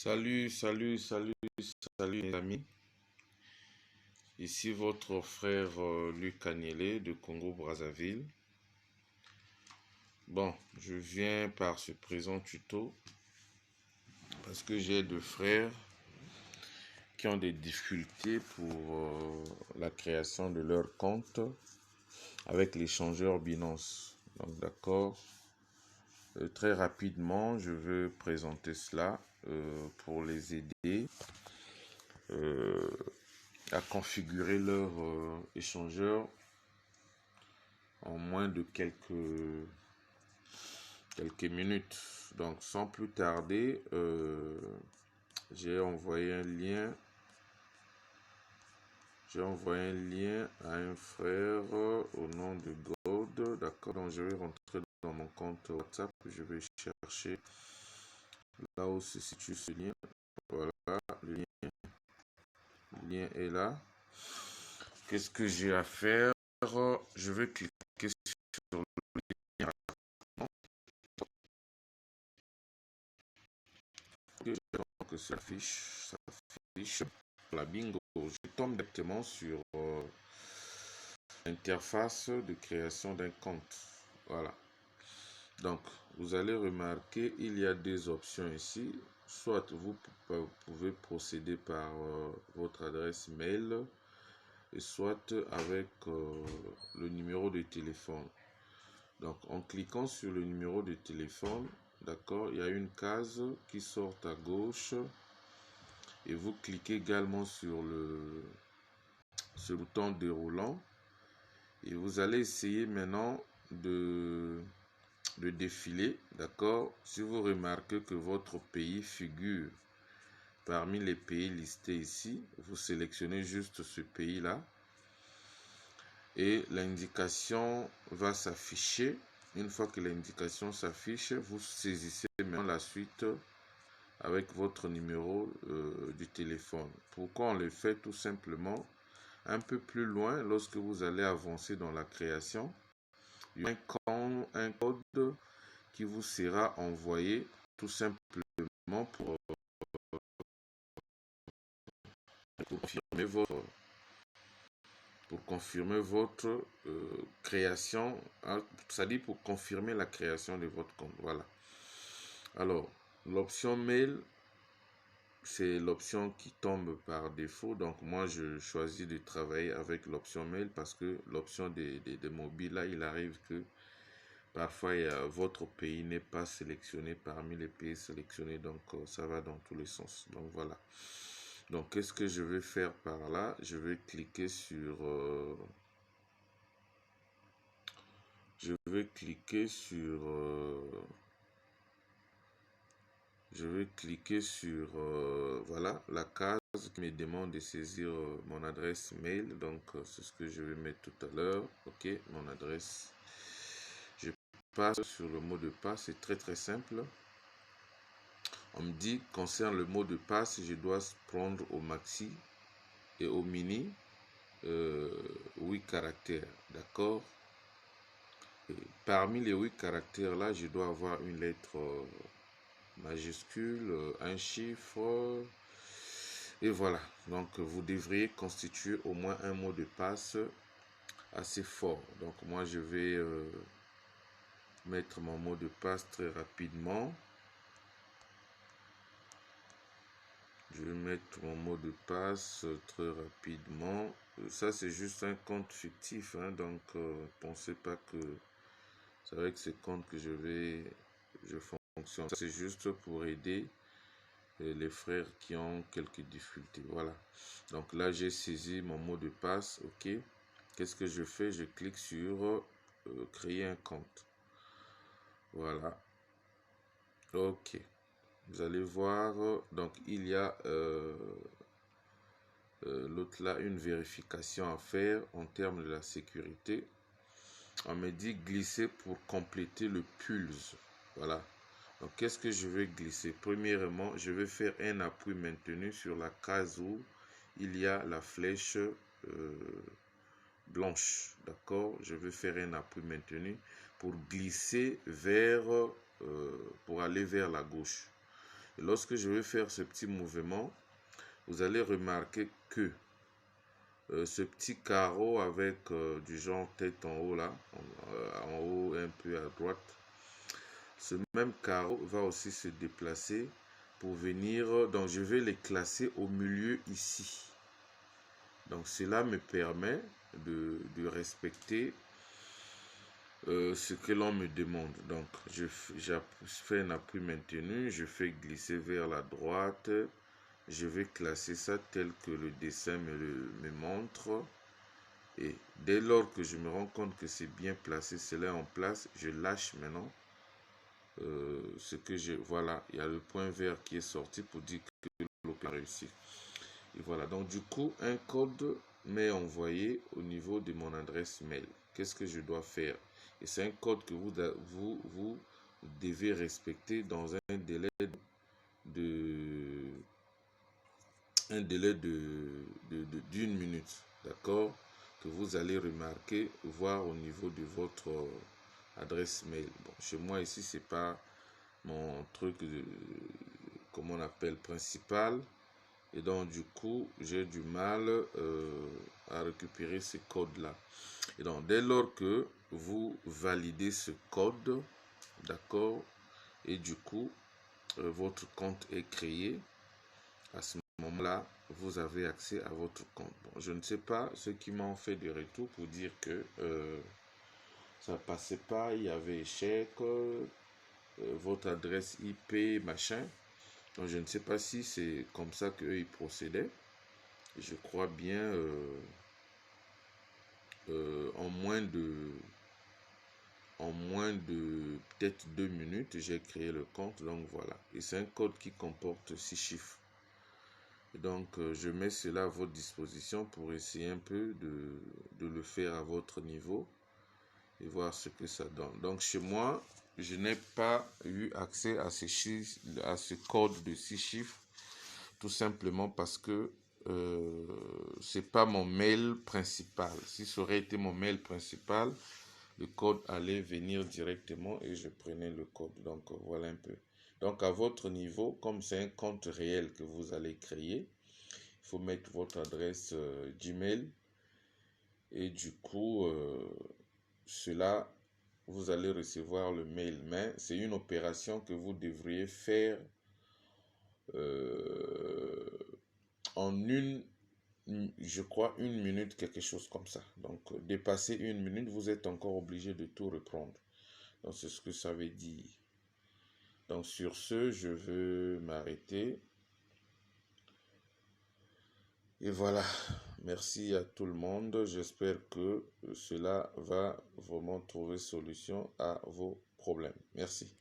Salut les amis. Ici votre frère Luc Agnelé de Congo-Brazzaville. Bon, je viens par ce présent tuto parce que j'ai deux frères qui ont des difficultés pour la création de leur compte avec l'échangeur Binance. Donc d'accord, très rapidement, je veux présenter cela pour les aider à configurer leur échangeur en moins de quelques minutes. Donc sans plus tarder, j'ai envoyé un lien à un frère au nom de God. D'accord, donc je vais rentrer dans mon compte WhatsApp, je vais chercher là où se situe ce lien. Voilà, le lien est là. Qu'est-ce que j'ai à faire? Je vais cliquer sur le lien que ça affiche la bingo. Je tombe directement sur l'interface de création d'un compte. Voilà. Donc, vous allez remarquer, il y a des options ici. Soit vous pouvez procéder par votre adresse mail, et soit avec le numéro de téléphone. Donc, en cliquant sur le numéro de téléphone, d'accord, il y a une case qui sort à gauche et vous cliquez également sur ce bouton déroulant et vous allez essayer maintenant de défiler, d'accord. Si vous remarquez que votre pays figure parmi les pays listés ici, vous sélectionnez juste ce pays là et l'indication va s'afficher. Une fois que l'indication s'affiche, vous saisissez maintenant la suite avec votre numéro du téléphone. Pourquoi on le fait? Tout simplement, un peu plus loin, lorsque vous allez avancer dans la création, il y a un code qui vous sera envoyé tout simplement pour confirmer votre création, hein, c'est-à-dire pour confirmer la création de votre compte. Voilà. Alors, l'option mail, c'est l'option qui tombe par défaut. Donc, moi, je choisis de travailler avec l'option mail parce que l'option des mobiles, là, il arrive que parfois, votre pays n'est pas sélectionné parmi les pays sélectionnés. Donc, ça va dans tous les sens. Donc, voilà. Donc, qu'est-ce que je vais faire par là? Je vais cliquer sur... voilà, la case qui me demande de saisir mon adresse mail. Donc, c'est ce que je vais mettre tout à l'heure. Ok, mon adresse. Je passe sur le mot de passe. C'est très, très simple. On me dit, concernant le mot de passe, je dois prendre au maxi et au mini 8 caractères. D'accord? Parmi les 8 caractères là, je dois avoir une lettre majuscule, un chiffre, et voilà. Donc vous devriez constituer au moins un mot de passe assez fort. Donc moi je vais mettre mon mot de passe très rapidement. Je vais mettre mon mot de passe très rapidement. Ça c'est juste un compte fictif, hein, donc pensez pas que c'est avec ce compte que je fonctionne. C'est juste pour aider les frères qui ont quelques difficultés. Voilà. Donc là, j'ai saisi mon mot de passe. OK. Qu'est-ce que je fais? Je clique sur créer un compte. Voilà. OK. Vous allez voir. Donc, il y a l'autre là, une vérification à faire en termes de la sécurité. On me dit glisser pour compléter le pulse. Voilà. Donc, qu'est-ce que je vais glisser? Premièrement, je vais faire un appui maintenu sur la case où il y a la flèche blanche. D'accord? Je vais faire un appui maintenu pour glisser vers, pour aller vers la gauche. Et lorsque je vais faire ce petit mouvement, vous allez remarquer que ce petit carreau avec du genre tête en haut là, en haut un peu à droite, ce même carreau va aussi se déplacer pour venir, donc je vais les classer au milieu ici. Donc cela me permet de respecter ce que l'on me demande. Donc je fais un appui maintenu, je fais glisser vers la droite, je vais classer ça tel que le dessin me montre. Et dès lors que je me rends compte que c'est bien placé, cela est en place, je lâche maintenant ce que je... Voilà, il y a le point vert qui est sorti pour dire que l'opération a réussi. Et voilà, donc du coup, un code m'est envoyé au niveau de mon adresse mail. Qu'est-ce que je dois faire? Et c'est un code que vous devez respecter dans un délai d'une minute, d'accord? Que vous allez remarquer, voir au niveau de votre adresse mail. Bon, chez moi ici, c'est pas mon truc comme on appelle principal. Et donc, du coup, j'ai du mal à récupérer ce code-là. Et donc, dès lors que vous validez ce code, d'accord, et du coup, votre compte est créé, à ce moment-là, vous avez accès à votre compte. Bon, je ne sais pas ceux qui m'ont fait des retours pour dire que ça passait pas, il y avait échec, votre adresse IP, machin. Donc, je ne sais pas si c'est comme ça qu'eux, ils procédaient. Je crois bien en moins de peut-être 2 minutes, j'ai créé le compte. Donc voilà. Et c'est un code qui comporte 6 chiffres. Et donc je mets cela à votre disposition pour essayer un peu de le faire à votre niveau et voir ce que ça donne. Donc chez moi, je n'ai pas eu accès à ce code de 6 chiffres, tout simplement parce que c'est pas mon mail principal. Si ça aurait été mon mail principal, le code allait venir directement et je prenais le code. Donc voilà un peu. Donc à votre niveau, comme c'est un compte réel que vous allez créer, il faut mettre votre adresse Gmail et du coup cela, vous allez recevoir le mail. Mais c'est une opération que vous devriez faire en je crois 1 minute, quelque chose comme ça. Donc, dépasser 1 minute, vous êtes encore obligé de tout reprendre. Donc, c'est ce que ça veut dire. Donc, sur ce, je veux m'arrêter. Et voilà. Merci à tout le monde. J'espère que cela va vraiment trouver solution à vos problèmes. Merci.